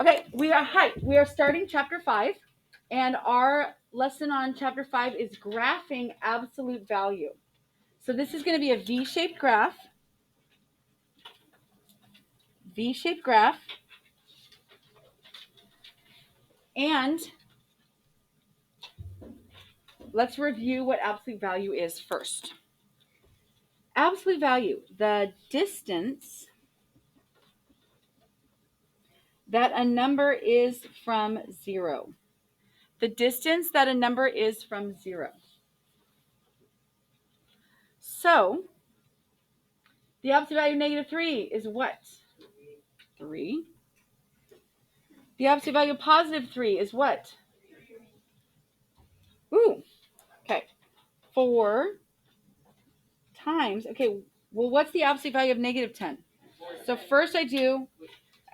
Okay, we are starting chapter 5, and our lesson on chapter 5 is graphing absolute value. So this is going to be a V-shaped graph. V-shaped graph. And let's review what absolute value is first. Absolute value, the distance that a number is from 0. The distance that a number is from 0. So the absolute value of negative 3 is what? 3. The absolute value of positive 3 is what? Ooh, okay. 4 times, okay, well, what's the absolute value of negative 10? So first I do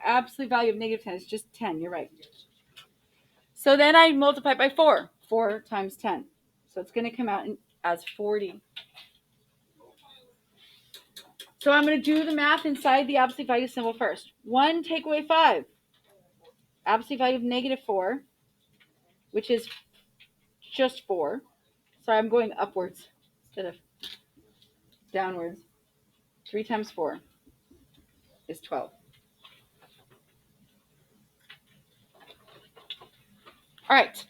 absolute value of negative 10 is just 10, you're right. So then I multiply by 4. 4 times 10. So it's going to come out as 40. So I'm going to do the math inside the absolute value symbol first. 1 take away 5. Absolute value of negative 4, which is just 4. Sorry, I'm going upwards instead of downwards. 3 times 4 is 12. All right,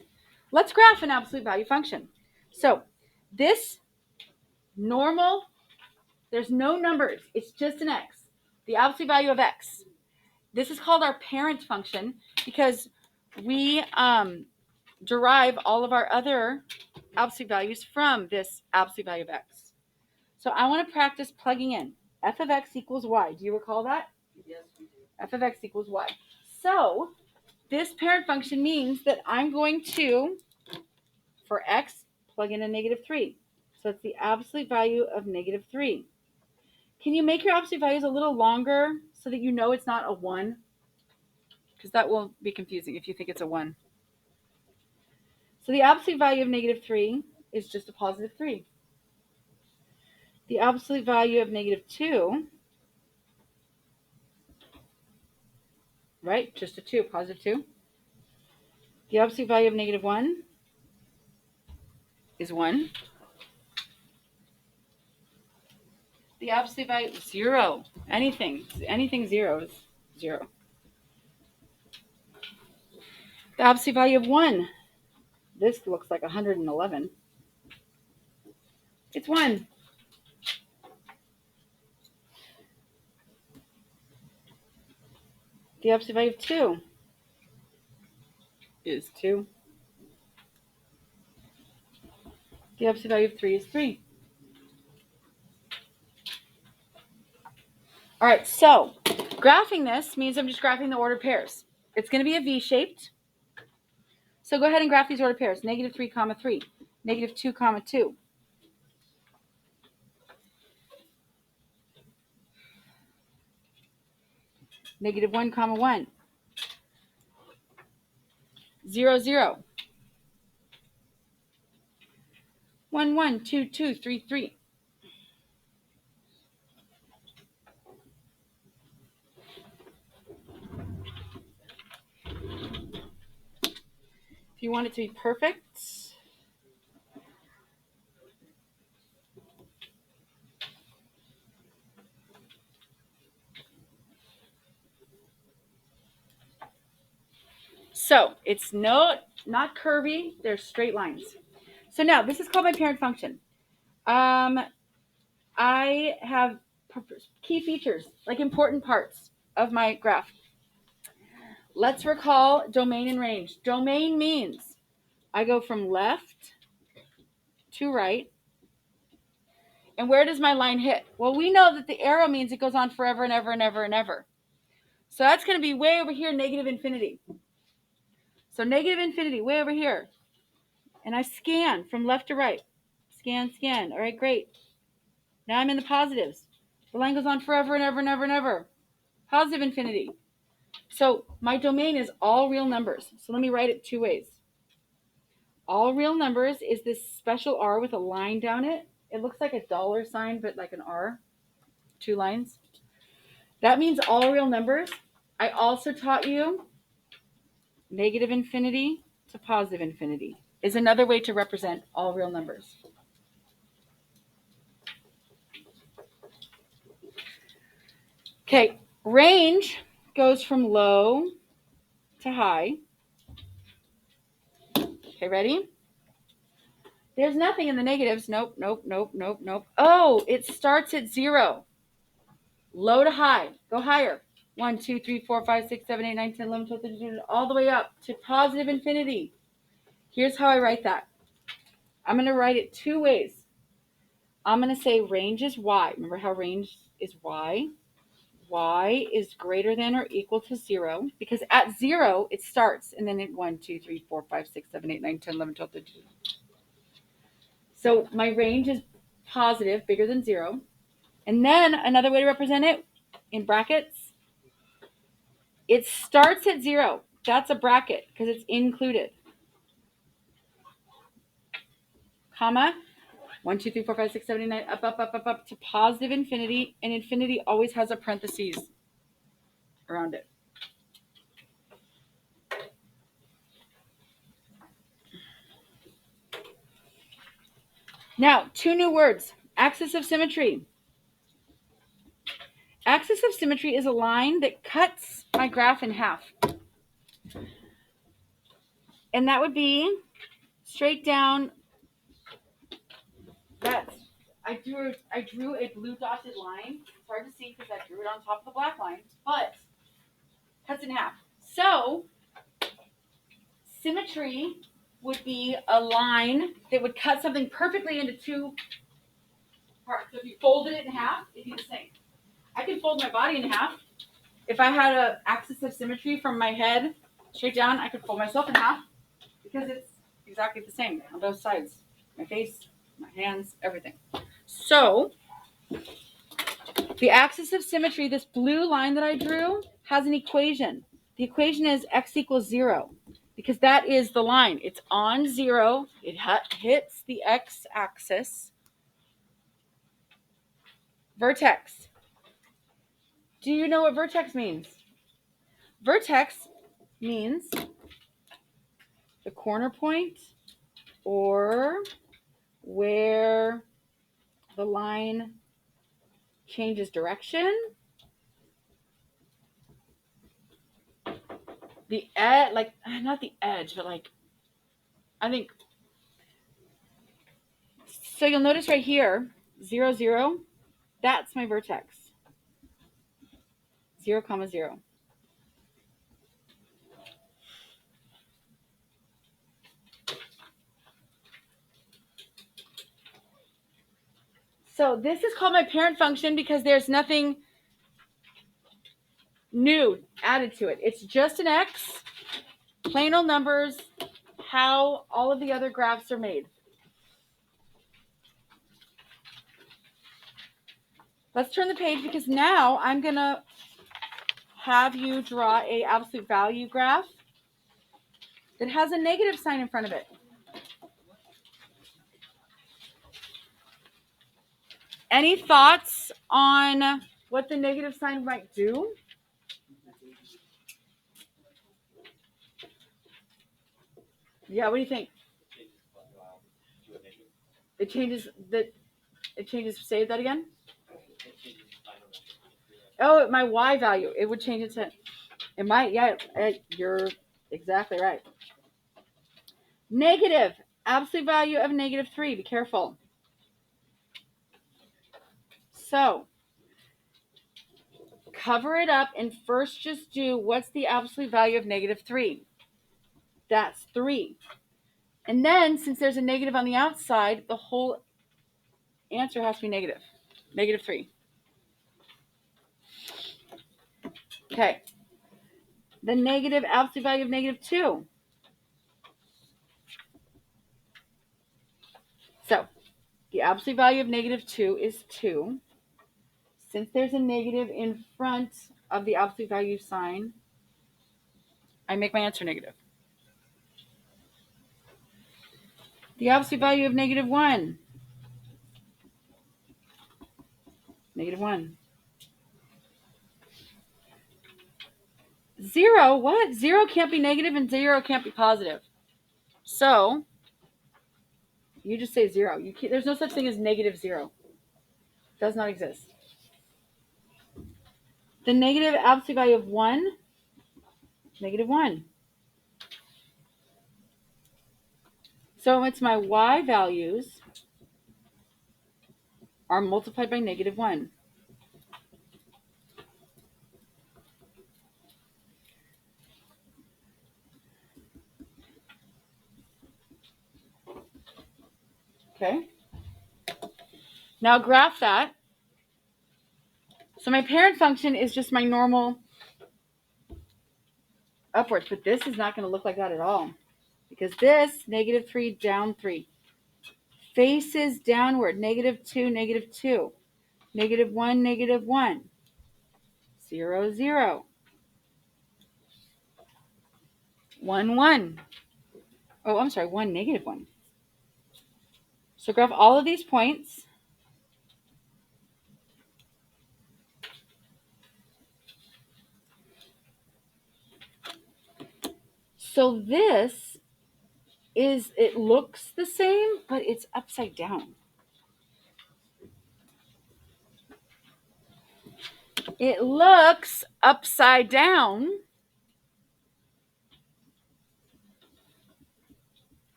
let's graph an absolute value function. So this normal, there's no numbers. It's just an x. The absolute value of x. This is called our parent function because we derive all of our other absolute values from this absolute value of x. So I want to practice plugging in. F of x equals y. Do you recall that? Yes. F of x equals y. So this parent function means that I'm going to, for x, plug in a negative 3. So it's the absolute value of negative 3. Can you make your absolute values a little longer so that you know it's not a 1? Because that will be confusing if you think it's a 1. So the absolute value of negative 3 is just a positive 3. The absolute value of negative 2, right, just a 2, positive 2. The absolute value of negative 1 is 1. The absolute value of 0, anything 0 is 0. The absolute value of 1, this looks like 111. It's 1. The absolute value of 2 is 2. The absolute value of 3 is 3. All right, so graphing this means I'm just graphing the ordered pairs. It's going to be a V-shaped. So go ahead and graph these ordered pairs. Negative 3, comma 3. Negative 2, comma 2. Negative 1, comma 1. 0, 0. 1, 1, 2, 2, 3, 3. If you want it to be perfect, so it's not curvy, they're straight lines. So now this is called my parent function. I have key features, like important parts of my graph. Let's recall domain and range. Domain means I go from left to right. And where does my line hit? Well, we know that the arrow means it goes on forever and ever and ever and ever. So that's going to be way over here, negative infinity. So negative infinity, way over here. And I scan from left to right. Scan, scan. All right, great. Now I'm in the positives. The line goes on forever and ever and ever and ever. Positive infinity. So my domain is all real numbers. So let me write it two ways. All real numbers is this special R with a line down it. It looks like a dollar sign, but like an R. 2 lines. That means all real numbers. I also taught you negative infinity to positive infinity is another way to represent all real numbers. Okay, range goes from low to high. Okay, ready? There's nothing in the negatives. Nope, nope, nope, nope, nope. Oh, it starts at 0. Low to high. Go higher. 1, 2, 3, 4, 5, 6, 7, 8, 9, 10, 11, 12, 13, 14, all the way up to positive infinity. Here's how I write that. I'm going to write it two ways. I'm going to say range is y. Remember how range is y? Y is greater than or equal to 0, because at 0 it starts, and then it 1, 2, 3, 4, 5, 6, 7, 8, 9, 10, 11, 12, 13. So my range is positive, bigger than 0. And then another way to represent it in brackets, it starts at 0. That's a bracket because it's included. Comma, 1, 2, 3, 4, 5, 6, 7, 8, 9, up, up, up, up, up to positive infinity. And infinity always has a parentheses around it. Now, two new words. Axis of symmetry. Axis of symmetry is a line that cuts my graph in half. And that would be straight down. That's I drew a blue dotted line. It's hard to see because I drew it on top of the black line, but cuts in half. So symmetry would be a line that would cut something perfectly into two parts. So if you folded it in half, it'd be the same. I can fold my body in half. If I had an axis of symmetry from my head straight down, I could fold myself in half because it's exactly the same on both sides. My face, my hands, everything. So the axis of symmetry, this blue line that I drew, has an equation. The equation is x equals 0 because that is the line. It's on 0. It hits the x-axis. Vertex. Do you know what vertex means? Vertex means the corner point or where the line changes direction. The edge, like, not the edge, but like, I think. So you'll notice right here, 0, 0, that's my vertex. 0, 0. So this is called my parent function because there's nothing new added to it. It's just an x, plain old numbers, how all of the other graphs are made. Let's turn the page because now I'm going to have you draw a absolute value graph that has a negative sign in front of it. Any thoughts on what the negative sign might do? Yeah, what do you think? It changes say that again? Oh, my y value. It would change it to, it might, yeah, you're exactly right. Negative, absolute value of -3. Be careful. So, cover it up and first just do what's the absolute value of -3? That's 3. And then, since there's a negative on the outside, the whole answer has to be negative. -3. Okay. The negative absolute value of -2. So, the absolute value of -2 is 2. Since there's a negative in front of the absolute value sign, I make my answer negative. The absolute value of -1. -1. 0, what? 0 can't be negative and 0 can't be positive. So you just say 0. There's no such thing as negative 0. It does not exist. The negative absolute value of 1, negative 1. So it's my y values are multiplied by negative 1. Okay? Now graph that. So my parent function is just my normal upwards, but this is not going to look like that at all. Because this, negative 3, down 3, faces downward, negative 2, negative 2, negative 1, negative 1, 0, 0, 1, 1. Oh, I'm sorry, 1, negative 1. So graph all of these points. So this is, it looks the same, but it's upside down. It looks upside down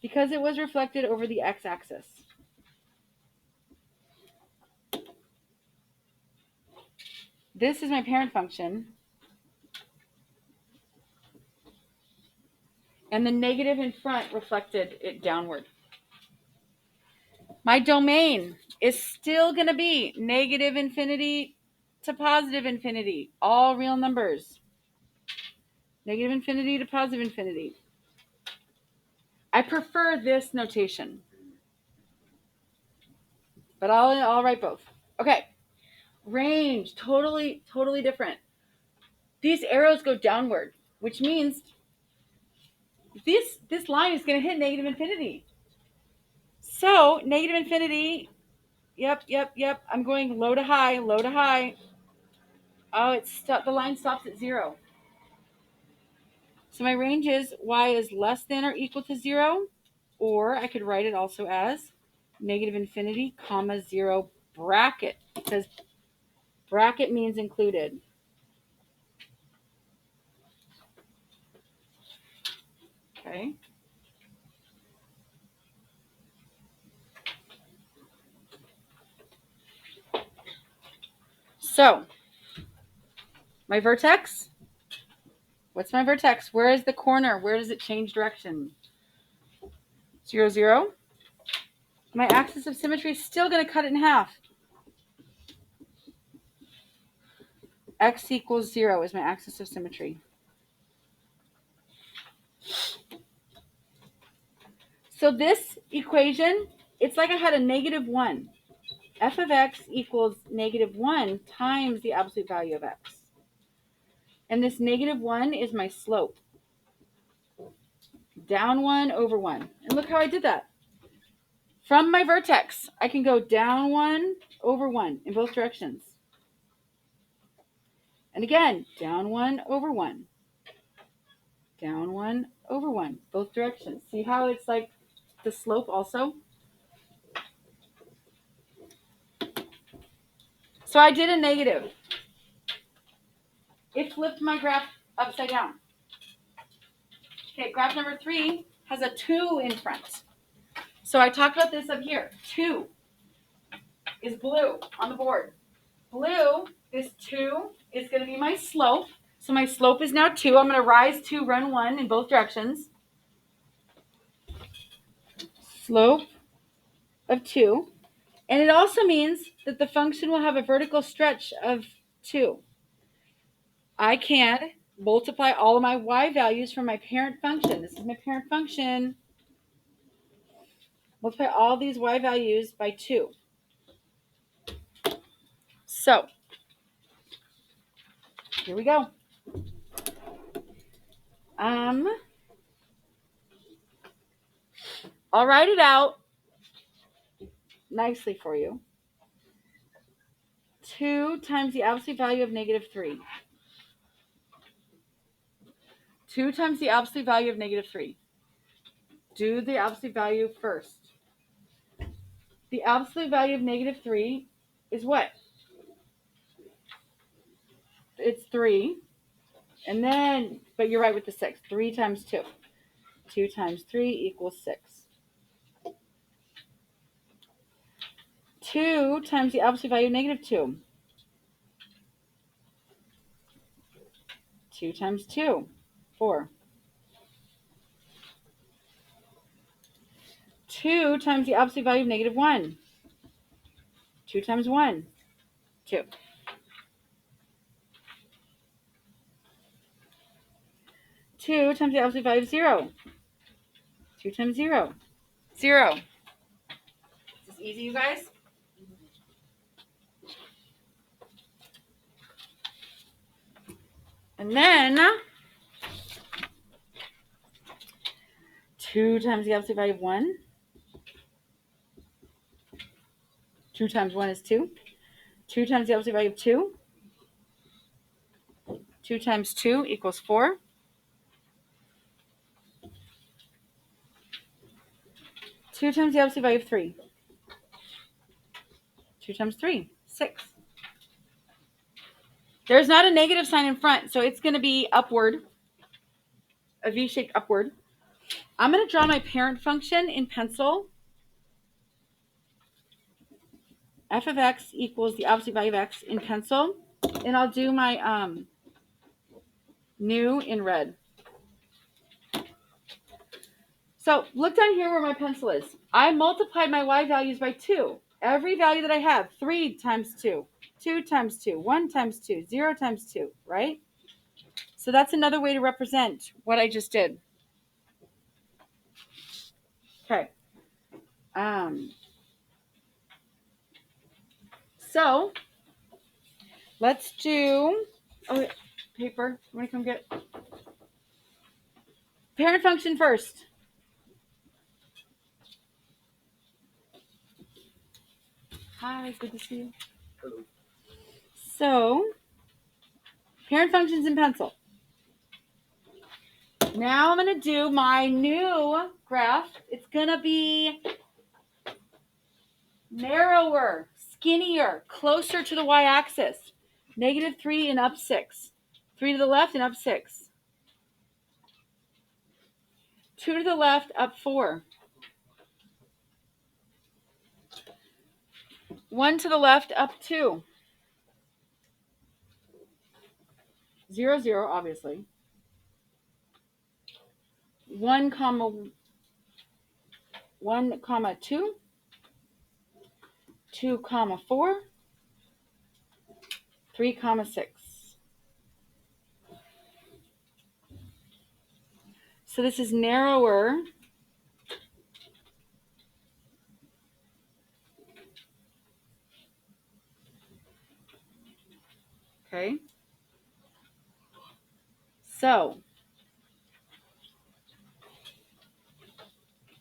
because it was reflected over the x-axis. This is my parent function. And the negative in front reflected it downward. My domain is still going to be negative infinity to positive infinity, all real numbers. Negative infinity to positive infinity. I prefer this notation, but I'll write both. Okay, range, totally different. These arrows go downward, which means this line is going to hit negative infinity. So negative infinity, yep. I'm going low to high, low to high. Oh, the line stops at 0. So my range is y is less than or equal to 0, or I could write it also as negative infinity, comma 0 bracket, because bracket means included. Okay. So my vertex, what's my vertex? Where is the corner? Where does it change direction? 0, 0. My axis of symmetry is still going to cut it in half. X equals 0 is my axis of symmetry. So this equation, it's like I had a negative 1. F of x equals negative 1 times the absolute value of x. And this negative 1 is my slope. Down 1 over 1. And look how I did that. From my vertex, I can go down 1 over 1 in both directions. And again, down 1 over 1. Down 1 over 1, both directions. See how it's like the slope also? So I did a negative. It flipped my graph upside down. Okay, graph number 3 has a 2 in front. So I talked about this up here. 2 is blue on the board. Blue, this 2 is going to be my slope. So my slope is now 2. I'm going to rise 2, run 1 in both directions. Slope of 2. And it also means that the function will have a vertical stretch of 2. I can multiply all of my y values from my parent function. This is my parent function. Multiply all these y values by 2. So, here we go. I'll write it out nicely for you. 2 times the absolute value of negative 3. 2 times the absolute value of negative 3. Do the absolute value first. The absolute value of negative 3 is what? It's 3. And then, but you're right with the 6. 3 times 2. 2 times 3 equals 6. 2 times the absolute value of negative 2. 2 times 2, 4. 2 times the absolute value of negative 1. 2 times 1, 2. 2 times the absolute value of 0. 2 times 0, 0. Is this easy, you guys? And then 2 times the absolute value of 1. 2 times 1 is 2. 2 times the absolute value of 2. 2 times 2 equals 4. 2 times the absolute value of 3. 2 times 3, 6. There's not a negative sign in front, so it's going to be upward, a V-shaped upward. I'm going to draw my parent function in pencil. F of x equals the absolute value of x in pencil. And I'll do my new in red. So look down here where my pencil is. I multiplied my y values by 2. Every value that I have, 3 times 2, 2 times 2, 1 times 2, 0 times 2, right? So that's another way to represent what I just did. Okay. So let's do, oh, paper. You want to come get parent function first. Hi, good to see you. Hello. So, parent functions in pencil. Now I'm going to do my new graph. It's going to be narrower, skinnier, closer to the y-axis. Negative 3 and up 6. 3 to the left and up 6. 2 to the left, up 4. 1 to the left, up 2. 0, 0, obviously. 1, 2. 2, 4. 3, 6. So this is narrower. Okay. So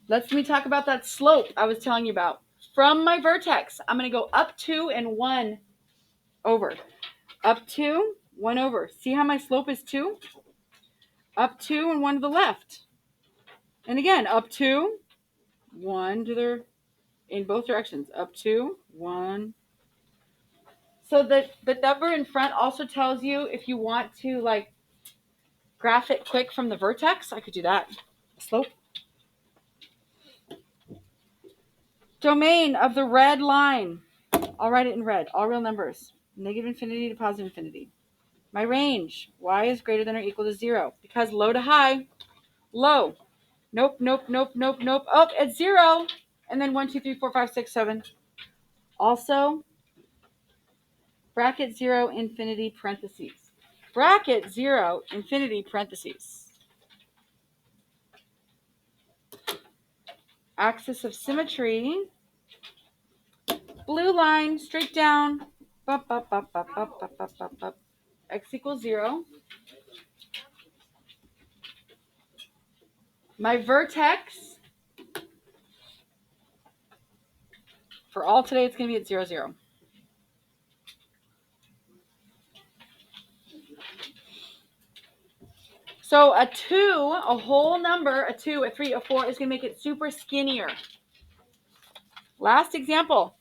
let me talk about that slope I was telling you about. From my vertex, I'm going to go up 2 and 1 over. Up 2, 1 over. See how my slope is 2? Up 2 and 1 to the left. And again, up 2, 1 to the, in both directions. Up 2, 1. So the number in front also tells you if you want to like graph it quick from the vertex. I could do that. Slope. Domain of the red line. I'll write it in red. All real numbers. Negative infinity to positive infinity. My range. Y is greater than or equal to 0. Because low to high. Low. Nope, nope, nope, nope, nope. Oh, it's 0. And then 1, 2, 3, 4, 5, 6, 7. Also, bracket 0, infinity, parentheses. Bracket 0, infinity, parentheses. Axis of symmetry. Blue line, straight down. Bup, bup, bup, bup, bup, bup, bup, bup, bup. X equals 0. My vertex, for all today, it's going to be at 0, 0. So So a 2, a whole number, a 2, a 3, a 4 is going to make it super skinnier. Last example,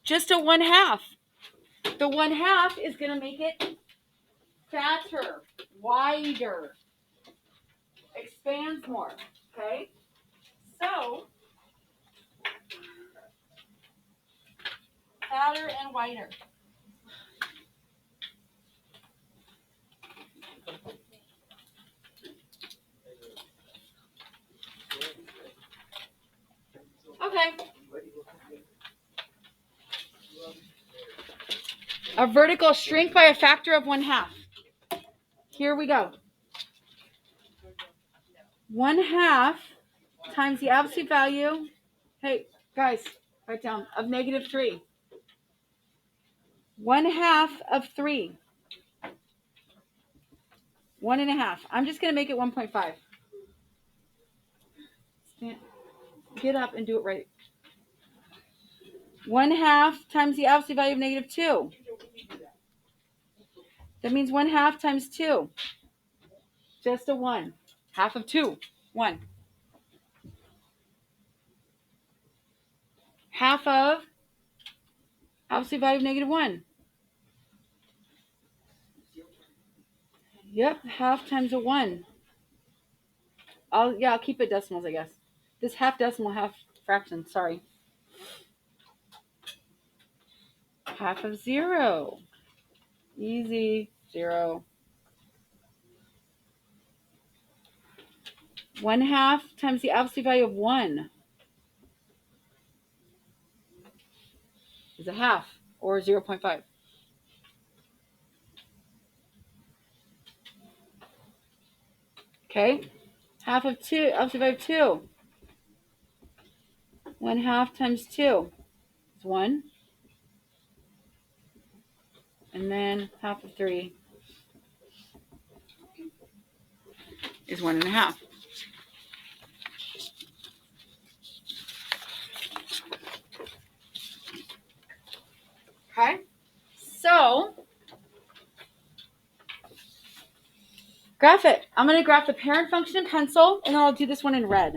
just a 1/2. The 1/2 is going to make it fatter, wider, expands more, okay? So, fatter and wider. Okay. A vertical shrink by a factor of 1/2. Here we go. 1/2 times the absolute value. Hey, guys, write down of -3. 1/2 of 3. 1.5. I'm just going to make it 1.5. Get up and do it right. 1/2 times the absolute value of -2. That means 1/2 times 2. Just a 1. Half of 2. 1. Half of absolute value of -1. Yep, half times a 1. I'll keep it decimals, I guess. This half decimal, half fraction, sorry. Half of 0. Easy. 0. 1/2 times the absolute value of 1 is a half, or 0.5. Okay? Half of 2, absolute value of 2. 1/2 times 2 is 1. And then half of 3 is 1.5. Okay? So, graph it. I'm going to graph the parent function in pencil, and then I'll do this one in red.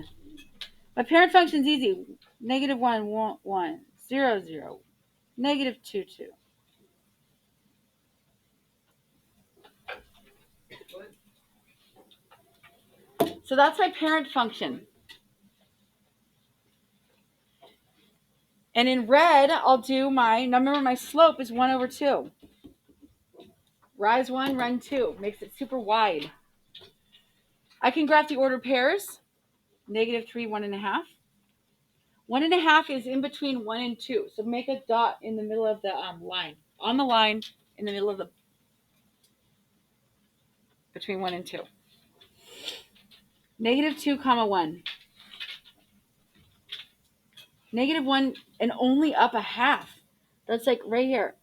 My parent function is easy. -1, 1, 1, 0, 0, -2, 2. So that's my parent function. And in red, I'll do remember my slope is 1/2. Rise 1, run 2. Makes it super wide. I can graph the ordered pairs. -3, 1.5. 1.5 is in between 1 and 2. So make a dot in the middle of the line. On the line, in the middle of between 1 and 2. -2, 1. -1 and only up a half. That's like right here.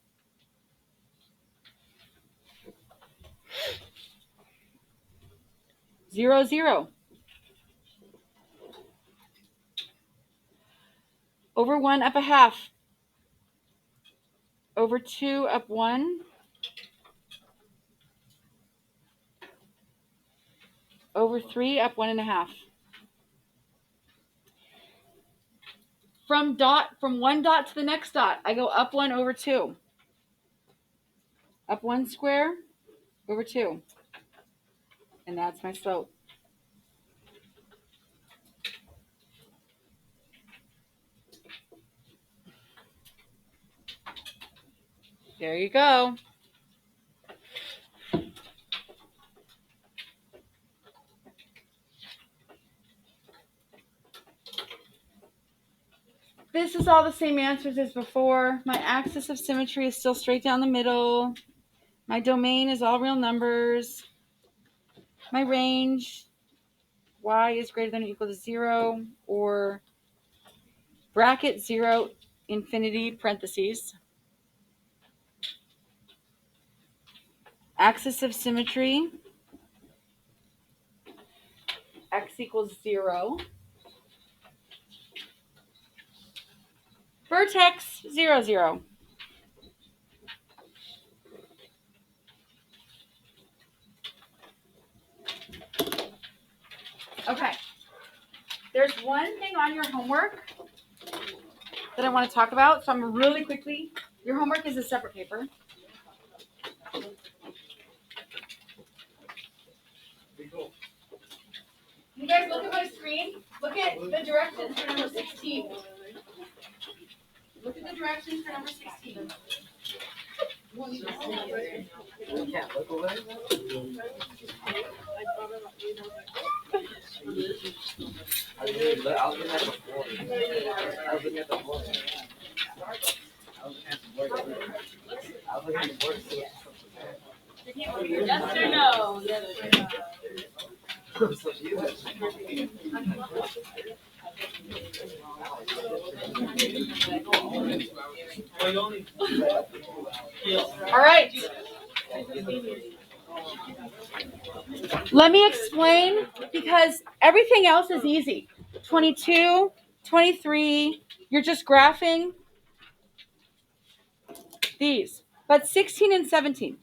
Zero, 0. Over 1, up a half. Over 2, up 1. Over 3, up 1.5. From one dot to the next dot, I go up 1 over 2. Up 1 square over 2. And that's my slope. There you go. This is all the same answers as before. My axis of symmetry is still straight down the middle. My domain is all real numbers. My range, y is greater than or equal to 0, or bracket 0, infinity, parentheses. Axis of symmetry, x equals 0. Vertex, 0, 0. Okay. There's one thing on your homework that I want to talk about. So I'm really quickly. Your homework is a separate paper. You guys look at my screen. Look at the directions for number 16. Look at the directions for number 16. Yes or no? Yes or no? All right. Let me explain, because everything else is easy. 22, 23, you're just graphing these. But 16 and 17,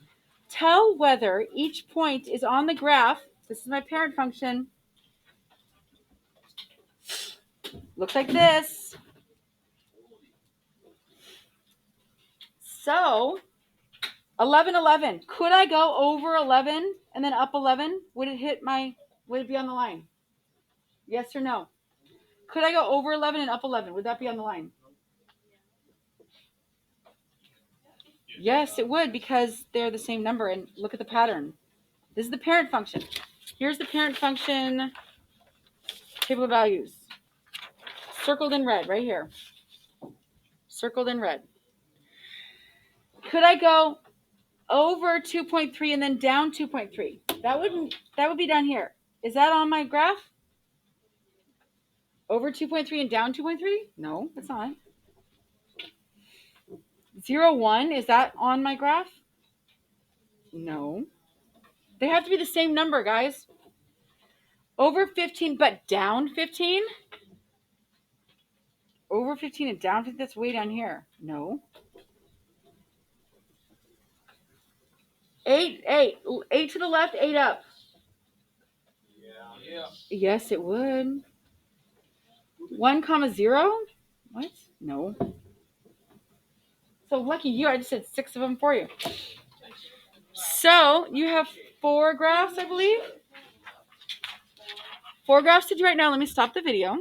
tell whether each point is on the graph. This is my parent function. Looks like this. So 11, 11. Could I go over 11 and then up 11? Would it be on the line? Yes or no? Could I go over 11 and up 11? Would that be on the line? Yes, it would, because they're the same number. And look at the pattern. This is the parent function. Here's the parent function table of values. Circled in red right here. Circled in red. Could I go over 2.3 and then down 2.3? That would be down here. Is that on my graph? Over 2.3 and down 2.3? No, it's not. 0, 1, is that on my graph? No. They have to be the same number, guys. Over 15, but down 15? Over 15 and down 15, that's way down here. No. 8 to the left, 8 up. Yeah. Yes, it would. 1, 0? What? No. So lucky you, I just said 6 of them for you. So you have 4 graphs, I believe. 4 graphs to do right now. Let me stop the video.